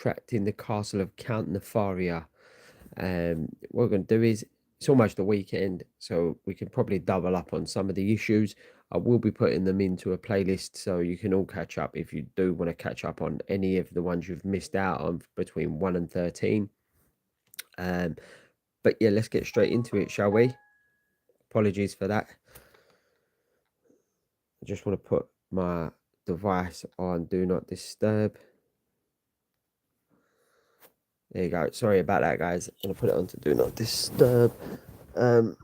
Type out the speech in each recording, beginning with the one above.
trapped in the castle of Count Nefaria. What we're going to do is, it's almost the weekend, so we can probably double up on some of the issues. I will be putting them into a playlist so you can all catch up if you do want to catch up on any of the ones you've missed out on between 1 and 13. Um, but yeah, let's get straight into it, shall we? Apologies for that. I just want to put my device on Do Not Disturb. There you go. Sorry about that, guys. I'm going to put it on to Do Not Disturb. And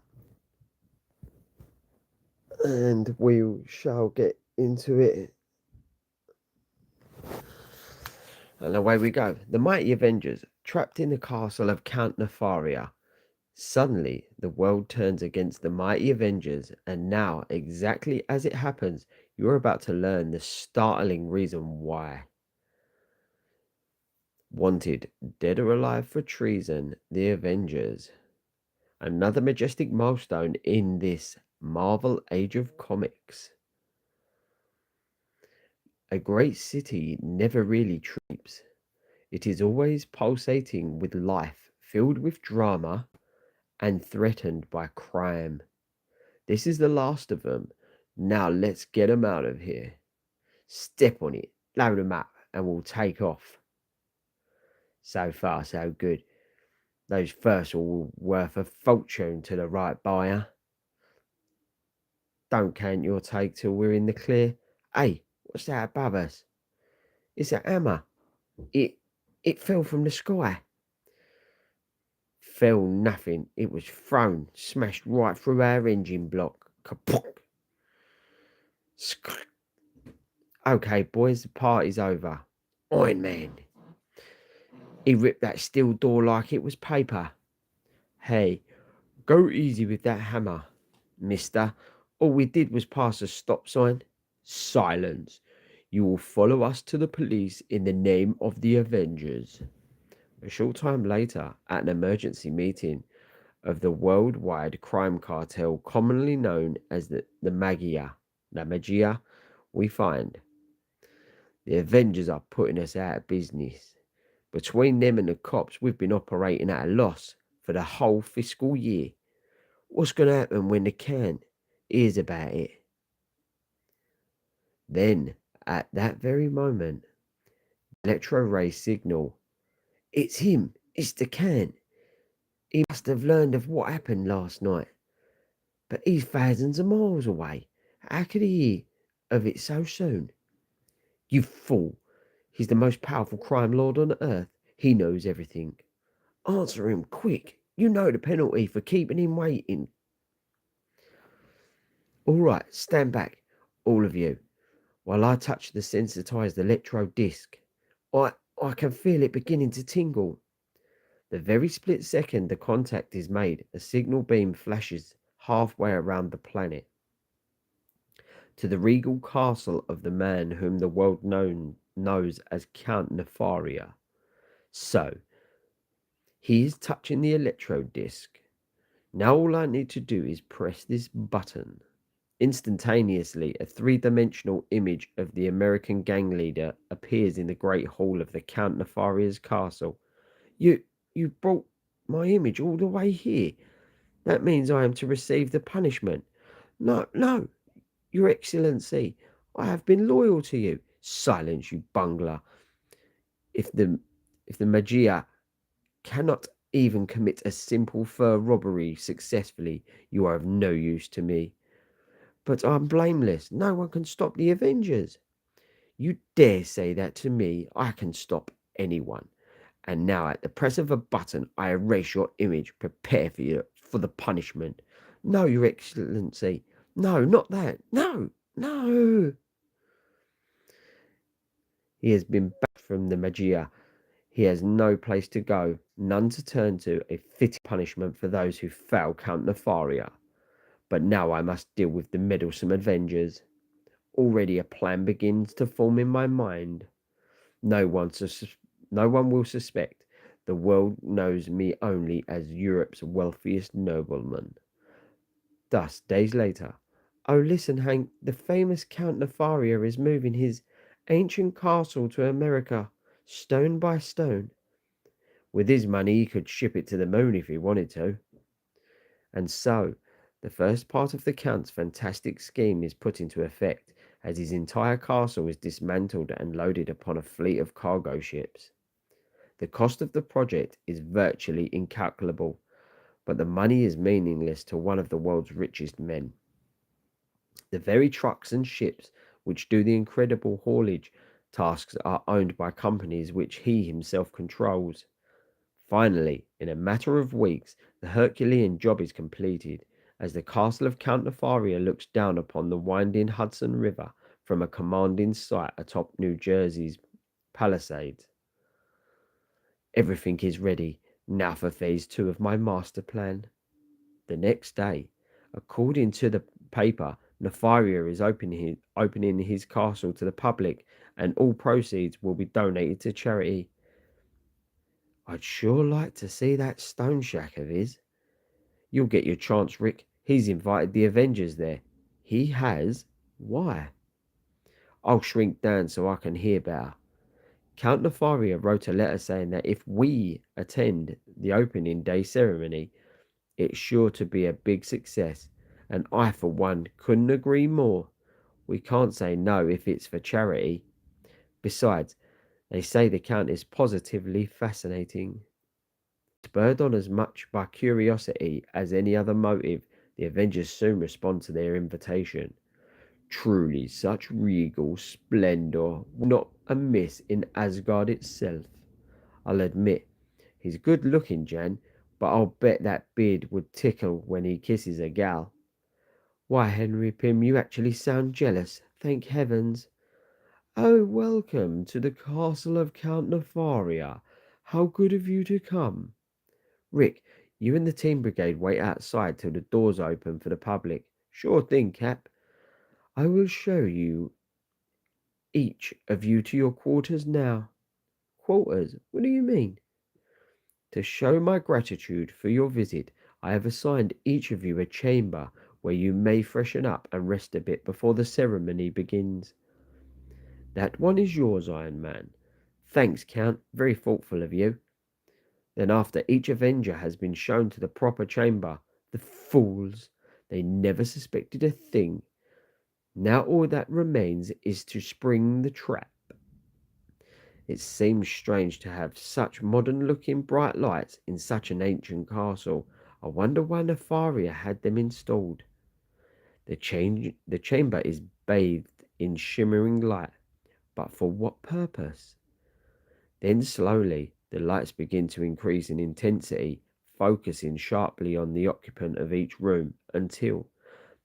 we shall get into it. And away we go. The mighty Avengers, trapped in the castle of Count Nefaria. Suddenly, the world turns against the mighty Avengers, and now, exactly as it happens, you're about to learn the startling reason why. Wanted, dead or alive for treason, the Avengers. Another majestic milestone in this Marvel Age of Comics. A great city never really sleeps. It is always pulsating with life, filled with drama, and threatened by crime. This is the last of them. Now let's get them out of here. Step on it, load them up, and we'll take off. So far, so good. Those first were worth a fortune to the right buyer. Don't count your take till we're in the clear. Hey, what's that above us? It's a hammer. It fell from the sky. Fell nothing. It was thrown, smashed right through our engine block. Kapok. Okay, boys, the party's over. Iron Man. He ripped that steel door like it was paper. Hey, go easy with that hammer, mister. All we did was pass a stop sign. Silence. You will follow us to the police in the name of the Avengers. A short time later, at an emergency meeting of the worldwide crime cartel commonly known as the Maggia, we find the Avengers are putting us out of business. Between them and the cops, we've been operating at a loss for the whole fiscal year. What's going to happen when the can hears about it? Then, at that very moment, Electro Ray signal. It's him. It's the can. He must have learned of what happened last night. But he's thousands of miles away. How could he hear of it so soon? You fool. He's the most powerful crime lord on earth. He knows everything. Answer him quick. You know the penalty for keeping him waiting. All right, stand back, all of you, while I touch the sensitized electro disc. I can feel it beginning to tingle. The very split second the contact is made, a signal beam flashes halfway around the planet to the regal castle of the man whom the world knows as Count Nefaria. So, he is touching the electro disc. Now all I need to do is press this button. Instantaneously, a three-dimensional image of the American gang leader appears in the great hall of the Count Nefaria's castle. You brought my image all the way here. That means I am to receive the punishment. No, Your Excellency, I have been loyal to you. Silence, you bungler. If the Maggia cannot even commit a simple fur robbery successfully, you are of no use to me. But I'm blameless. No one can stop the Avengers. You dare say that to me? I can stop anyone. And now, at the press of a button, I erase your image. Prepare for the punishment. No, Your Excellency. No, not that. No. He has been back from the Maggia. He has no place to go, none to turn to, a fitting punishment for those who fail Count Nefaria. But now I must deal with the meddlesome Avengers. Already a plan begins to form in my mind. No one will suspect. The world knows me only as Europe's wealthiest nobleman. Thus, days later. Oh, listen, Hank, the famous Count Nefaria is moving his ancient castle to America. stone by stone. With his money, he could ship it to the moon if he wanted to. And so, the first part of the Count's fantastic scheme is put into effect as his entire castle is dismantled and loaded upon a fleet of cargo ships. The cost of the project is virtually incalculable, but the money is meaningless to one of the world's richest men. The very trucks and ships which do the incredible haulage tasks are owned by companies which he himself controls. Finally, in a matter of weeks, the Herculean job is completed, as the castle of Count Nefaria looks down upon the winding Hudson River from a commanding site atop New Jersey's Palisades. Everything is ready now for phase 2 of my master plan. The next day, according to the paper, Nefaria is opening his castle to the public, and all proceeds will be donated to charity. I'd sure like to see that stone shack of his. You'll get your chance, Rick. He's invited the Avengers there. He has? Why? I'll shrink down so I can hear better. Count Nefaria wrote a letter saying that if we attend the opening day ceremony, it's sure to be a big success, and I, for one, couldn't agree more. We can't say no if it's for charity. Besides, they say the Count is positively fascinating. Spurred on as much by curiosity as any other motive, the Avengers soon respond to their invitation. Truly, such regal splendour was not amiss in Asgard itself. I'll admit, he's good looking, Jan, but I'll bet that beard would tickle when he kisses a gal. Why, Henry Pym, you actually sound jealous, thank heavens. Oh, welcome to the castle of Count Nefaria. How good of you to come. Rick, you and the team brigade wait outside till the doors open for the public. Sure thing, Cap. I will show you each of you to your quarters now. Quarters? What do you mean? To show my gratitude for your visit, I have assigned each of you a chamber where you may freshen up and rest a bit before the ceremony begins. That one is yours, Iron Man. Thanks, Count. Very thoughtful of you. Then, after each Avenger has been shown to the proper chamber, the fools, they never suspected a thing. Now all that remains is to spring the trap. It seems strange to have such modern-looking bright lights in such an ancient castle. I wonder why Nefaria had them installed. The chamber is bathed in shimmering light, but for what purpose? Then slowly the lights begin to increase in intensity, focusing sharply on the occupant of each room until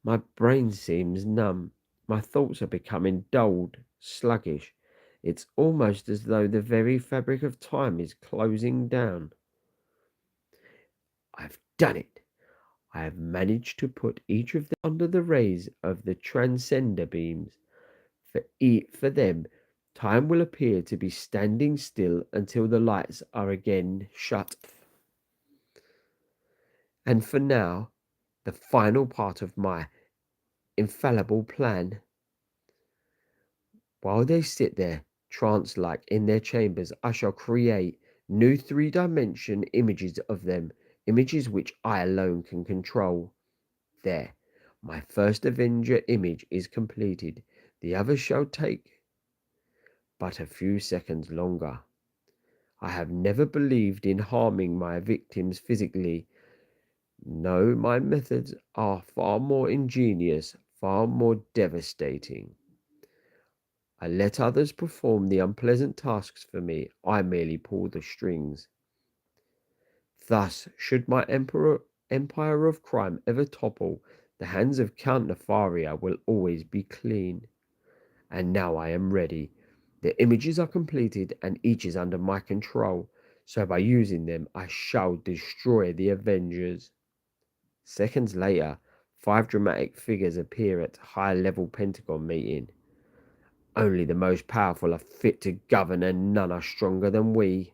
my brain seems numb. My thoughts are becoming dulled, sluggish. It's almost as though the very fabric of time is closing down. I've done it. I have managed to put each of them under the rays of the transcender beams. For them, time will appear to be standing still until the lights are again shut. And for now, the final part of my infallible plan. While they sit there, trance like in their chambers, I shall create new 3-dimension images of them, images which I alone can control. There, my first Avenger image is completed. The others shall take but a few seconds longer. I have never believed in harming my victims physically. No, my methods are far more ingenious, far more devastating. I let others perform the unpleasant tasks for me. I merely pull the strings. Thus, should my empire of crime ever topple, the hands of Count Nefaria will always be clean. And now I am ready. The images are completed and each is under my control, so by using them I shall destroy the Avengers. Seconds later, 5 dramatic figures appear at high-level Pentagon meeting. Only the most powerful are fit to govern, and none are stronger than we.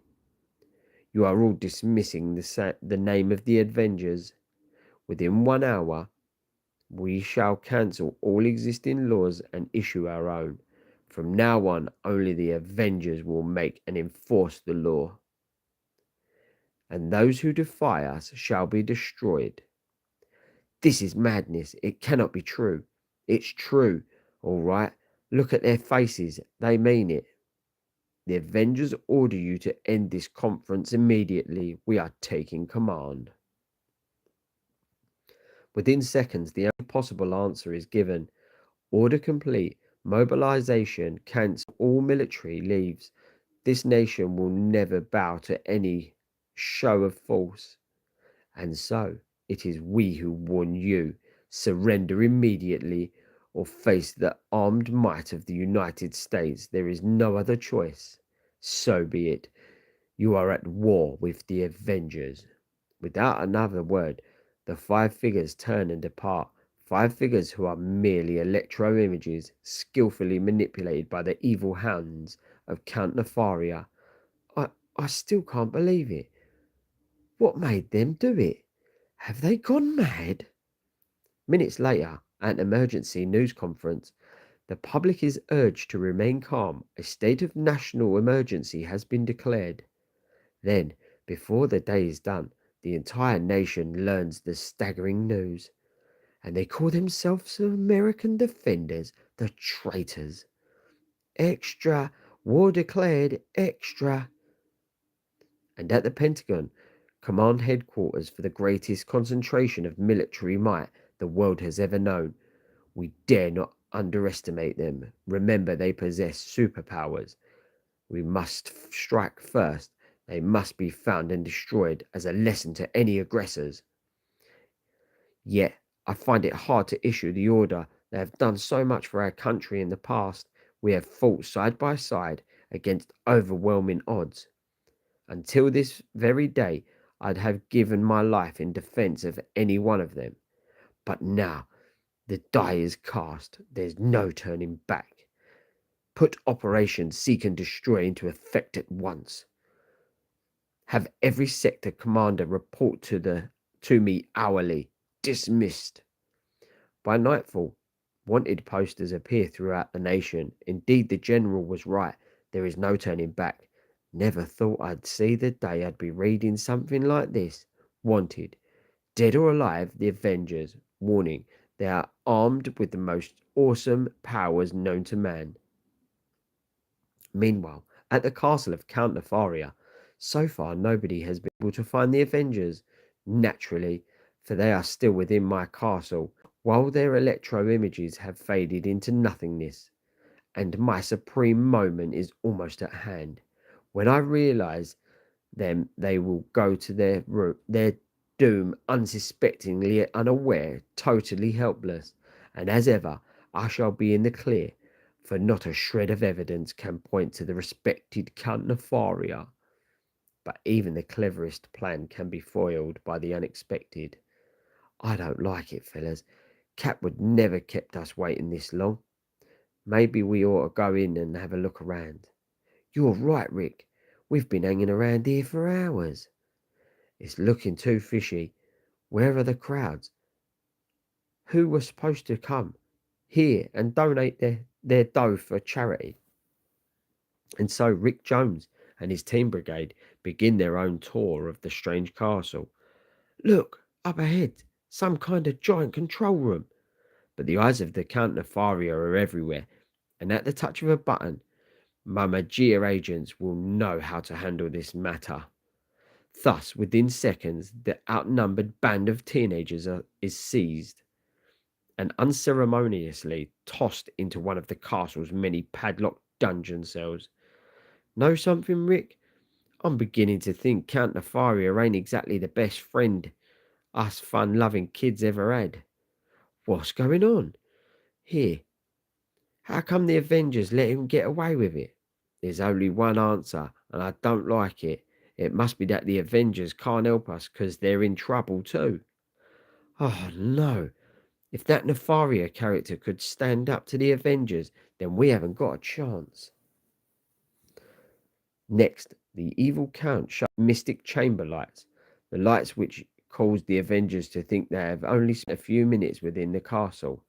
You are all dismissing the name of the Avengers. Within 1 hour, we shall cancel all existing laws and issue our own. From now on, only the Avengers will make and enforce the law, and those who defy us shall be destroyed. This is madness. It cannot be true. It's true, all right. Look at their faces. They mean it. The Avengers order you to end this conference immediately. We are taking command. Within seconds, the only possible answer is given. Order complete. Mobilization. Cancel all military leaves. This nation will never bow to any show of force. And so it is we who warn you. Surrender immediately or face the armed might of the United States. There is no other choice. So be it. You are at war with the Avengers. Without another word, the five figures turn and depart. Five figures who are merely electro images, skillfully manipulated by the evil hands of Count Nefaria. I still can't believe it. What made them do it? Have they gone mad? Minutes later, at an emergency news conference, the public is urged to remain calm. A state of national emergency has been declared. Then, before the day is done, the entire nation learns the staggering news. And they call themselves American defenders, the traitors. Extra, war declared, extra. And at the Pentagon, command headquarters for the greatest concentration of military might the world has ever known, we dare not underestimate them. Remember, they possess superpowers. We must strike first. They must be found and destroyed as a lesson to any aggressors. Yet, I find it hard to issue the order. They have done so much for our country in the past. We have fought side by side against overwhelming odds. Until this very day, I'd have given my life in defense of any one of them. But now, the die is cast. There's no turning back. Put Operation Seek and Destroy into effect at once. Have every sector commander report to me hourly. Dismissed. By nightfall, wanted posters appear throughout the nation. Indeed, the general was right. There is no turning back. Never thought I'd see the day I'd be reading something like this. Wanted. Dead or alive, the Avengers. Warning. They are armed with the most awesome powers known to man. Meanwhile, at the castle of Count Nefaria, so far nobody has been able to find the Avengers. Naturally, for they are still within my castle, while their electro images have faded into nothingness. And my supreme moment is almost at hand. When I realize them, they will go to their doom unsuspectingly yet unaware, totally helpless. And as ever, I shall be in the clear, for not a shred of evidence can point to the respected Count Nefaria. But even the cleverest plan can be foiled by the unexpected. I don't like it, fellas. Cap would never kept us waiting this long. Maybe we ought to go in and have a look around. You're right, Rick. We've been hanging around here for hours. It's looking too fishy. Where are the crowds? Who was supposed to come here and donate their dough for charity? And so Rick Jones and his team brigade begin their own tour of the strange castle. Look, up ahead, some kind of giant control room. But the eyes of the Count Nefaria are everywhere, and at the touch of a button, my Maggia agents will know how to handle this matter. Thus, within seconds, the outnumbered band of teenagers is seized and unceremoniously tossed into one of the castle's many padlocked dungeon cells. Know something, Rick? I'm beginning to think Count Nefaria ain't exactly the best friend us fun-loving kids ever had. What's going on? Here, how come the Avengers let him get away with it? There's only one answer, and I don't like it. It must be that the Avengers can't help us because they're in trouble too. Oh no. If that Nefaria character could stand up to the Avengers, then we haven't got a chance. Next, the evil Count shut mystic chamber lights, the lights which caused the Avengers to think they have only spent a few minutes within the castle.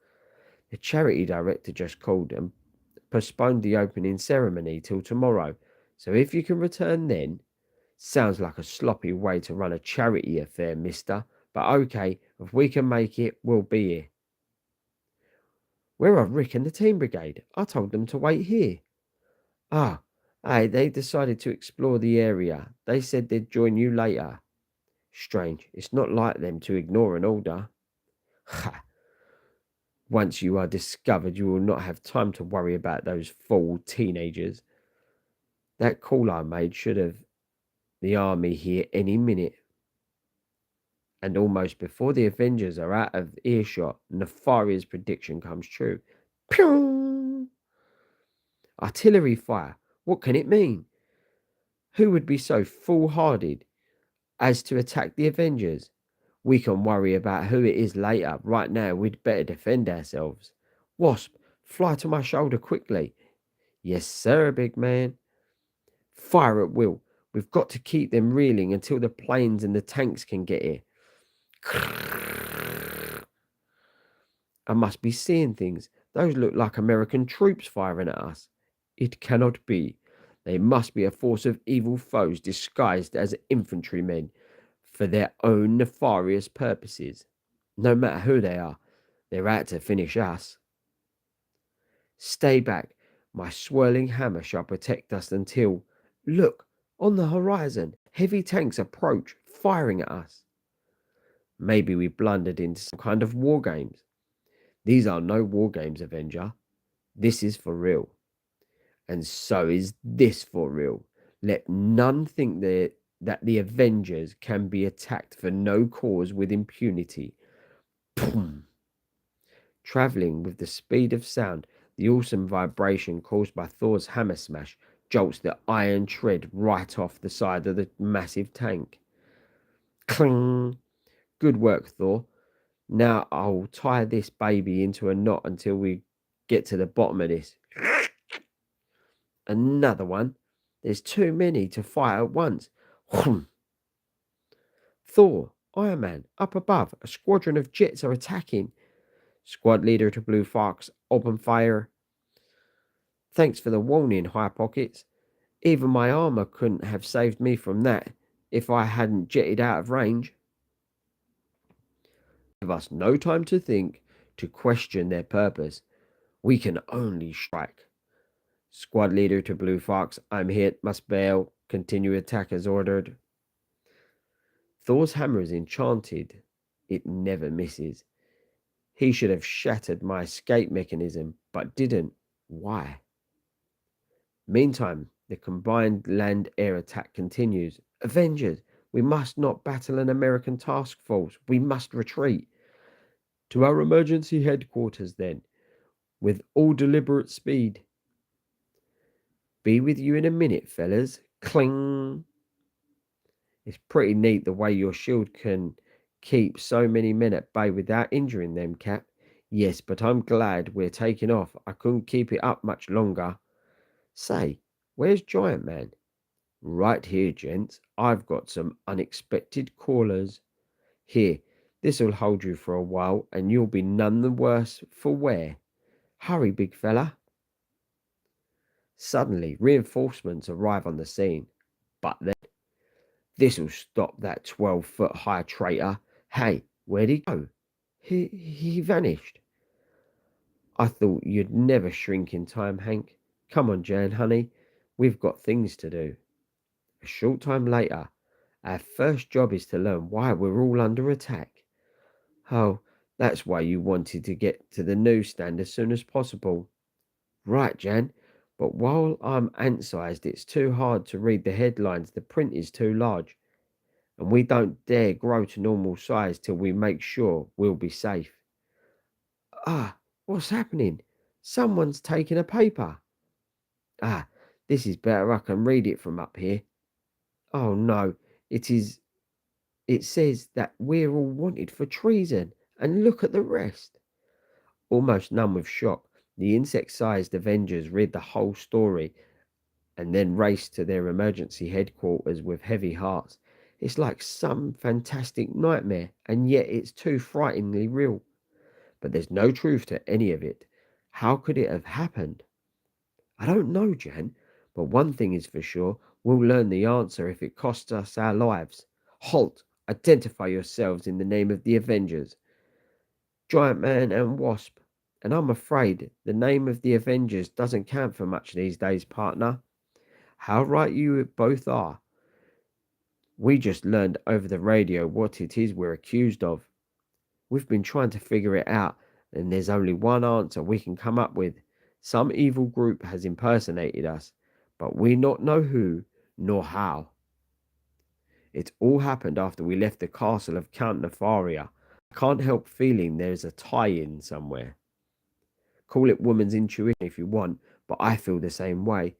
The charity director just called and postponed the opening ceremony till tomorrow. So if you can return then, sounds like a sloppy way to run a charity affair, mister. But okay, if we can make it, we'll be here. Where are Rick and the team brigade? I told them to wait here. Ah, hey, they decided to explore the area. They said they'd join you later. Strange, it's not like them to ignore an order. Ha! Once you are discovered, you will not have time to worry about those fool teenagers. That call I made should have the army here any minute. And almost before the Avengers are out of earshot, Nefaria's prediction comes true. Pew! Artillery fire. What can it mean? Who would be so foolhardy as to attack the Avengers? We can worry about who it is later. Right now, we'd better defend ourselves. Wasp, fly to my shoulder quickly. Yes, sir, big man. Fire at will. We've got to keep them reeling until the planes and the tanks can get here. I must be seeing things. Those look like American troops firing at us. It cannot be. They must be a force of evil foes disguised as infantrymen for their own nefarious purposes. No matter who they are, they're out to finish us. Stay back. My swirling hammer shall protect us until... Look, on the horizon, heavy tanks approach, firing at us. Maybe we blundered into some kind of war games. These are no war games, Avenger. This is for real. And so is this for real. Let none think that the Avengers can be attacked for no cause with impunity. Boom! Travelling with the speed of sound, the awesome vibration caused by Thor's hammer smash jolts the iron tread right off the side of the massive tank. Cling! Good work, Thor. Now I'll tie this baby into a knot until we get to the bottom of this. Another one. There's too many to fight at once. Thor, Iron Man, up above. A squadron of jets are attacking. Squad leader to Blue Fox, open fire. Thanks for the warning, High Pockets. Even my armor couldn't have saved me from that if I hadn't jetted out of range. Give us no time to think, to question their purpose. We can only strike. Squad leader to Blue Fox, I'm hit, must bail. Continue attack as ordered. Thor's hammer is enchanted. It never misses. He should have shattered my escape mechanism, but didn't. Why? Meantime, the combined land-air attack continues. Avengers, we must not battle an American task force. We must retreat. To our emergency headquarters, then, with all deliberate speed. Be with you in a minute, fellas. Cling. It's pretty neat the way your shield can keep so many men at bay without injuring them, Cap. Yes, but I'm glad we're taking off. I couldn't keep it up much longer. Say, where's Giant Man? Right here, gents. I've got some unexpected callers. Here, this'll hold you for a while, and you'll be none the worse for wear. Hurry, big fella. Suddenly, reinforcements arrive on the scene. But then, this'll stop that 12-foot high traitor. Hey, where'd he go? He vanished. I thought you'd never shrink in time, Hank. Come on, Jan, honey. We've got things to do. A short time later, our first job is to learn why we're all under attack. Oh, that's why you wanted to get to the newsstand as soon as possible. Right, Jan. But while I'm ant-sized, it's too hard to read the headlines. The print is too large. And we don't dare grow to normal size till we make sure we'll be safe. Ah, what's happening? Someone's taking a paper. Ah, this is better. I can read it from up here. Oh no, it says that we're all wanted for treason. And look at the rest. Almost numb with shock, the insect-sized Avengers read the whole story and then raced to their emergency headquarters with heavy hearts. It's like some fantastic nightmare, and yet it's too frighteningly real. But there's no truth to any of it. How could it have happened? I don't know, Jan, but one thing is for sure, we'll learn the answer if it costs us our lives. Halt! Identify yourselves in the name of the Avengers, Giant Man and Wasp. And I'm afraid the name of the Avengers doesn't count for much these days, partner. How right you both are. We just learned over the radio what it is we're accused of. We've been trying to figure it out, and there's only one answer we can come up with. Some evil group has impersonated us, but we not know who nor how. It all happened after we left the castle of Count Nefaria. I can't help feeling there's a tie-in somewhere. Call it woman's intuition if you want, but I feel the same way.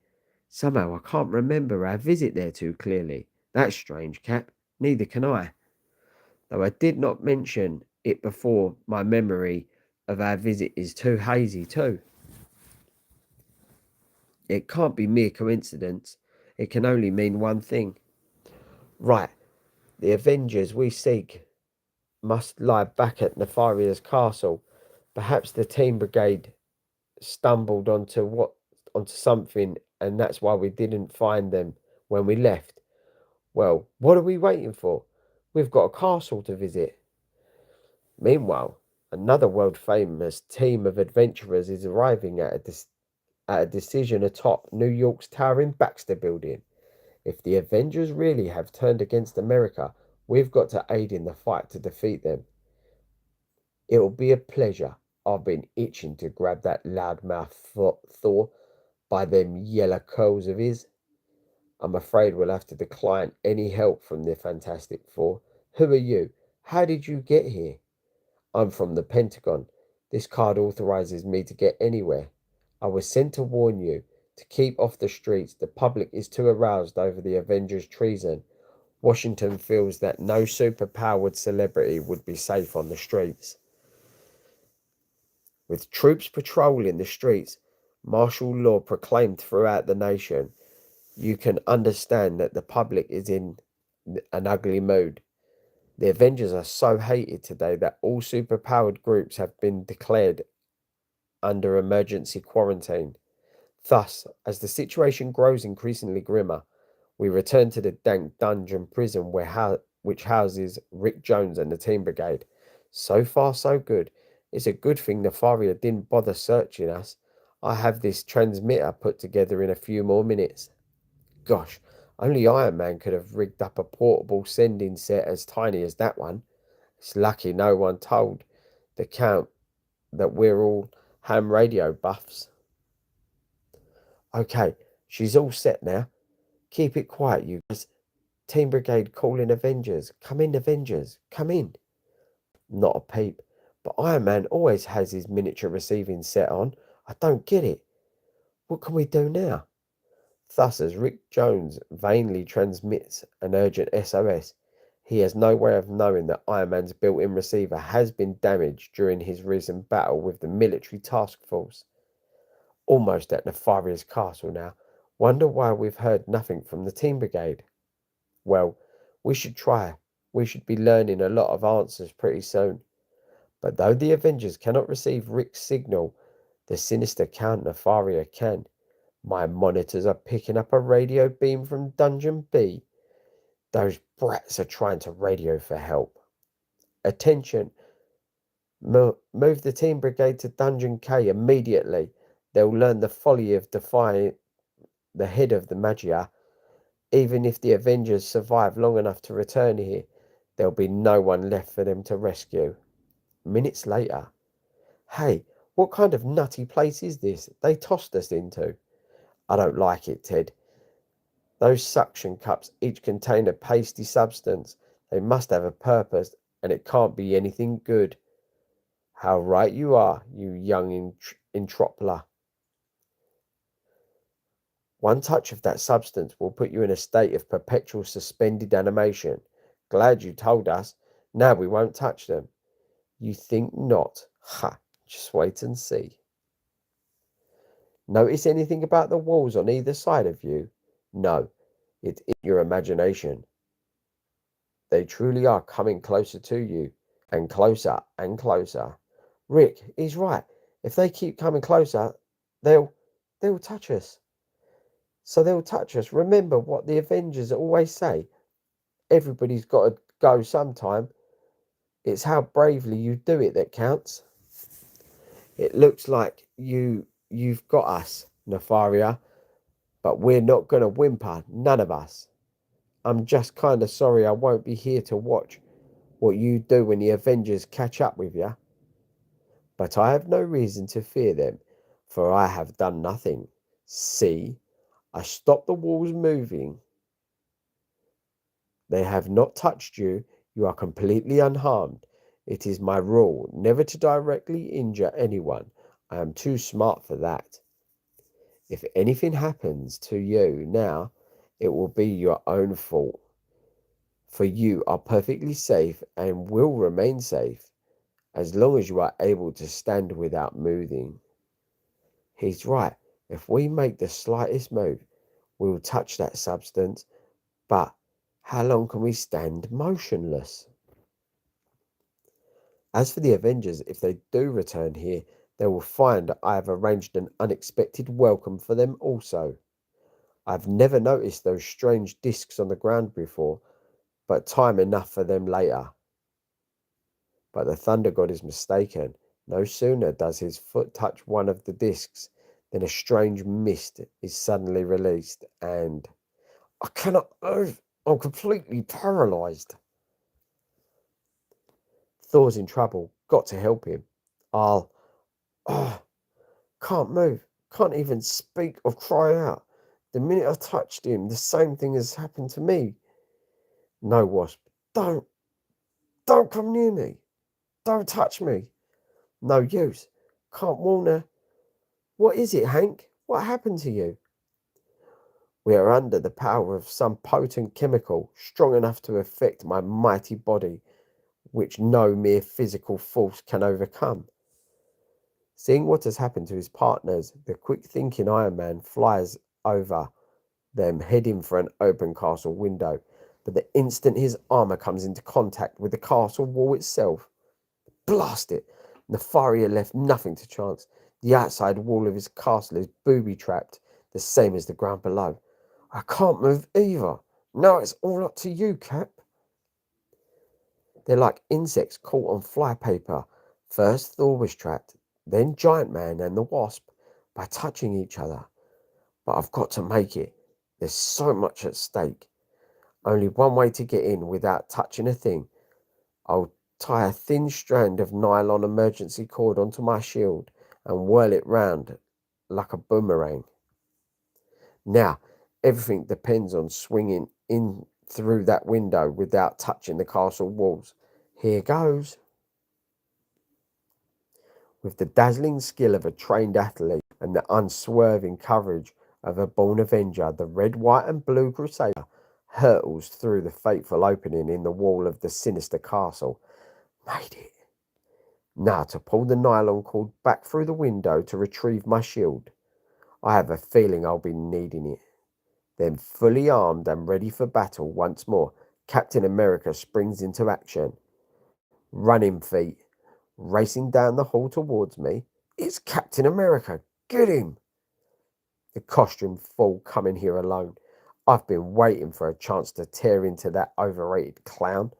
Somehow I can't remember our visit there too clearly. That's strange, Cap. Neither can I. Though I did not mention it before, my memory of our visit is too hazy too. It can't be mere coincidence. It can only mean one thing. Right, the Avengers we seek must lie back at Nefaria's castle. Perhaps the team brigade stumbled onto something, and that's why we didn't find them when we left. Well, what are we waiting for? We've got a castle to visit. Meanwhile, another world famous team of adventurers is arriving at a decision atop New York's towering Baxter Building. If the Avengers really have turned against America, we've got to aid in the fight to defeat them. It'll be a pleasure. I've been itching to grab that loudmouth Thor by them yellow curls of his. I'm afraid we'll have to decline any help from the Fantastic Four. Who are you? How did you get here? I'm from the Pentagon. This card authorizes me to get anywhere. I was sent to warn you to keep off the streets. The public is too aroused over the Avengers' treason. Washington feels that no superpowered celebrity would be safe on the streets. With troops patrolling the streets, martial law proclaimed throughout the nation, you can understand that the public is in an ugly mood. The Avengers are so hated today that all superpowered groups have been declared under emergency quarantine. Thus, as the situation grows increasingly grimmer, we return to the dank dungeon prison which houses Rick Jones and the Team Brigade. So far, so good. It's a good thing Nefaria didn't bother searching us. I have this transmitter put together in a few more minutes. Gosh, only Iron Man could have rigged up a portable sending set as tiny as that one. It's lucky no one told the Count that we're all ham radio buffs. Okay, she's all set now. Keep it quiet, you guys. Team Brigade calling Avengers. Come in, Avengers. Come in. Not a peep. But Iron Man always has his miniature receiving set on. I don't get it. What can we do now? Thus, as Rick Jones vainly transmits an urgent SOS, he has no way of knowing that Iron Man's built-in receiver has been damaged during his recent battle with the military task force. Almost at Nefaria's castle now. Wonder why we've heard nothing from the Team Brigade. Well, we should try. We should be learning a lot of answers pretty soon. But though the Avengers cannot receive Rick's signal, the sinister Count Nefaria can. My monitors are picking up a radio beam from Dungeon B. Those brats are trying to radio for help. Attention. Move the Team Brigade to Dungeon K immediately. They'll learn the folly of defying the head of the Maggia. Even if the Avengers survive long enough to return here, there'll be no one left for them to rescue. Minutes later. Hey, what kind of nutty place is this they tossed us into? I don't like it, Ted. Those suction cups each contain a pasty substance. They must have a purpose, and it can't be anything good. How right you are, you young entropler. One touch of that substance will put you in a state of perpetual suspended animation. Glad you told us. Now we won't touch them. You think not? Ha! Just wait and see. Notice anything about the walls on either side of you? No, it's in your imagination. They truly are coming closer to you, and closer and closer. Rick, he's right. If they keep coming closer, they'll they'll touch us. So they'll touch us. Remember what the Avengers always say. Everybody's got to go sometime. It's how bravely you do it that counts. It looks like you've got us, Nefaria, but we're not gonna whimper, none of us. I'm just kinda sorry I won't be here to watch what you do when the Avengers catch up with you. But I have no reason to fear them, for I have done nothing. See, I stopped the walls moving. They have not touched you. You are completely unharmed. It is my rule never to directly injure anyone. I am too smart for that. If anything happens to you now, it will be your own fault. For you are perfectly safe and will remain safe as long as you are able to stand without moving. He's right. If we make the slightest move, we will touch that substance. But how long can we stand motionless? As for the Avengers, if they do return here, they will find I have arranged an unexpected welcome for them also. I've never noticed those strange discs on the ground before, but time enough for them later. But the Thunder God is mistaken. No sooner does his foot touch one of the discs than a strange mist is suddenly released, and I cannot move. I'm completely paralyzed. Thor's in trouble. Got to help him. I'll. Oh, can't move. Can't even speak or cry out. The minute I touched him, the same thing has happened to me. No, Wasp. Don't. Don't come near me. Don't touch me. No use. Can't warn her. What is it, Hank? What happened to you? We are under the power of some potent chemical strong enough to affect my mighty body, which no mere physical force can overcome. Seeing what has happened to his partners, the quick-thinking Iron Man flies over them, heading for an open castle window. But the instant his armor comes into contact with the castle wall itself, blast it! Nefaria left nothing to chance. The outside wall of his castle is booby-trapped, the same as the ground below. I can't move either. Now it's all up to you, Cap. They're like insects caught on flypaper. First Thor was trapped, then Giant Man and the Wasp by touching each other. But I've got to make it. There's so much at stake. Only one way to get in without touching a thing. I'll tie a thin strand of nylon emergency cord onto my shield and whirl it round like a boomerang. Now, everything depends on swinging in through that window without touching the castle walls. Here goes. With the dazzling skill of a trained athlete and the unswerving courage of a born Avenger, the red, white, and blue Crusader hurtles through the fateful opening in the wall of the sinister castle. Made it. Now to pull the nylon cord back through the window to retrieve my shield. I have a feeling I'll be needing it. Then, fully armed and ready for battle once more, Captain America springs into action. Running feet, racing down the hall towards me. It's Captain America. Get him! The costume fool coming here alone. I've been waiting for a chance to tear into that overrated clown.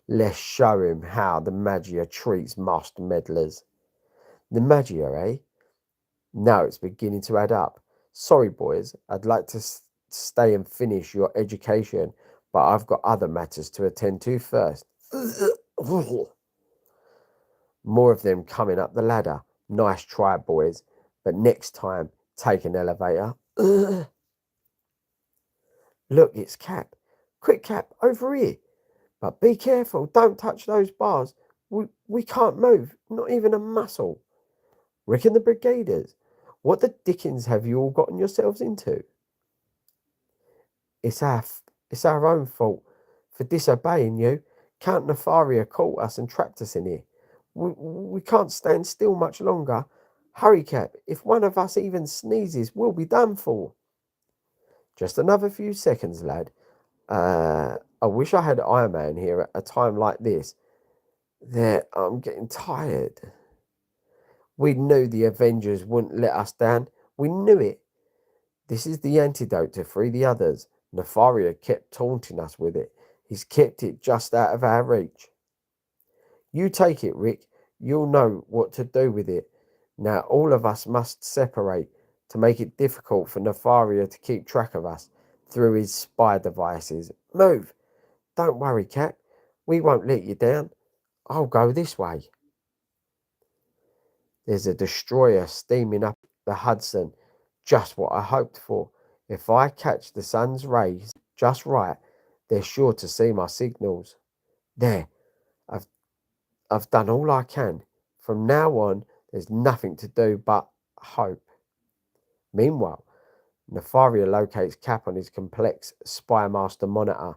Let's show him how the Maggia treats masked meddlers. The Maggia, eh? Now it's beginning to add up. Sorry, boys, I'd like to stay and finish your education, but I've got other matters to attend to first. More of them coming up the ladder. Nice try, boys, but next time, take an elevator. Look, it's Cap. Quick, Cap, over here. But be careful, don't touch those bars. We can't move, not even a muscle. Rick and the Brigaders, what the dickens have you all gotten yourselves into? It's our own fault for disobeying you. Count Nefaria caught us and trapped us in here. We can't stand still much longer. Hurry, Cap. If one of us even sneezes, we'll be done for. Just another few seconds, lad. I wish I had Iron Man here at a time like this. I'm getting tired. We knew the Avengers wouldn't let us down. We knew it. This is the antidote to free the others. Nefaria kept taunting us with it. He's kept it just out of our reach. You take it, Rick. You'll know what to do with it. Now all of us must separate to make it difficult for Nefaria to keep track of us through his spy devices. Move! Don't worry, Cat. We won't let you down. I'll go this way. There's a destroyer steaming up the Hudson. Just what I hoped for. If I catch the sun's rays just right, they're sure to see my signals. There, I've I've done all I can. From now on, there's nothing to do but hope. Meanwhile, Nefaria locates Cap on his complex Spymaster monitor.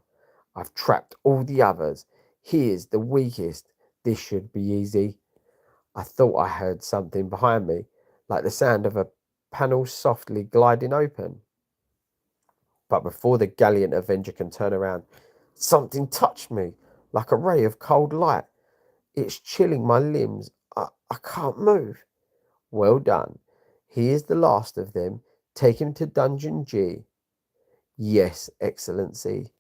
I've trapped all the others. He is the weakest. This should be easy. I thought I heard something behind me, like the sound of a panel softly gliding open. But before the gallant Avenger can turn around, something touched me like a ray of cold light. It's chilling my limbs. I can't move. Well done. He is the last of them. Take him to Dungeon G. Yes, Excellency.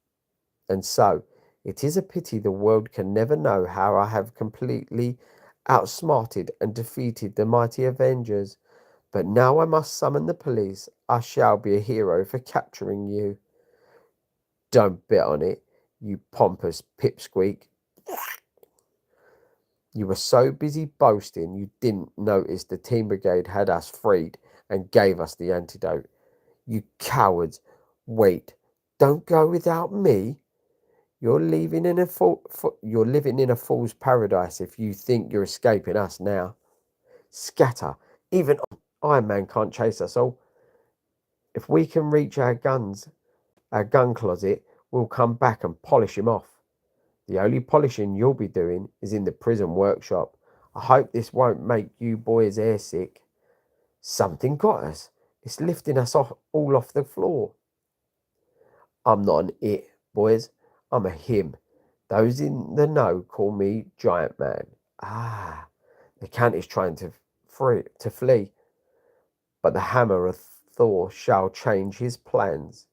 And so, it is a pity the world can never know how I have completely outsmarted and defeated the mighty Avengers. But now I must summon the police. I shall be a hero for capturing you. Don't bet on it, you pompous pipsqueak. You were so busy boasting you didn't notice the team brigade had us freed and gave us the antidote. You cowards. Wait, don't go without me. You're living in a fool's paradise if you think you're escaping us now. Scatter. Even Iron Man can't chase us all. If we can reach our gun closet, we'll come back and polish him off. The only polishing you'll be doing is in the prison workshop. I hope this won't make you boys airsick. Something got us. It's lifting us all off the floor. I'm not an it, boys. I'm a him. Those in the know call me Giant Man. Ah, the Count is trying to flee, but the hammer of Thor shall change his plans.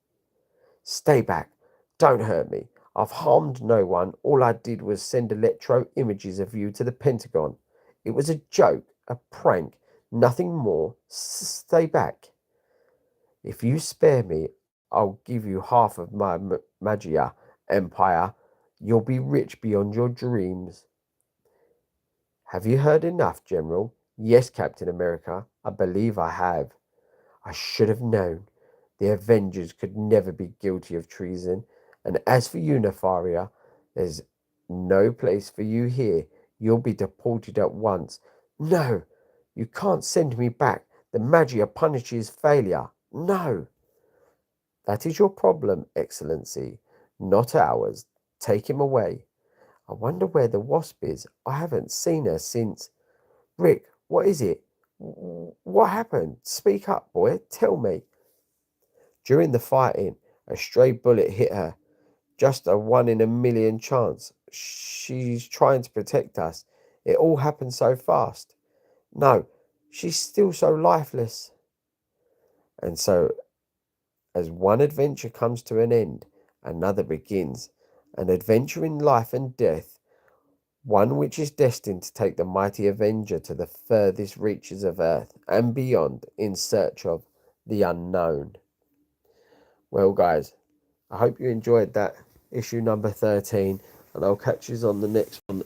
Stay back. Don't hurt me. I've harmed no one. All I did was send electro images of you to the Pentagon. It was a joke, a prank, nothing more. Stay back. If you spare me, I'll give you half of my Maggia empire. You'll be rich beyond your dreams. Have you heard enough, General? Yes, Captain America. I believe I have. I should have known. The Avengers could never be guilty of treason. And as for you, Nefaria, there's no place for you here. You'll be deported at once. No, you can't send me back. The Maggia punishes failure. No. That is your problem, Excellency, not ours. Take him away. I wonder where the Wasp is. I haven't seen her since. Rick, what is it? What happened? Speak up, boy. Tell me. During the fighting, a stray bullet hit her. Just a 1 in a million chance. She's trying to protect us. It all happened so fast. No, she's still so lifeless. And so, as one adventure comes to an end, another begins. An adventure in life and death, one which is destined to take the mighty Avenger to the furthest reaches of Earth and beyond in search of the unknown. Well, guys, I hope you enjoyed that issue number 13, and I'll catch you on the next one.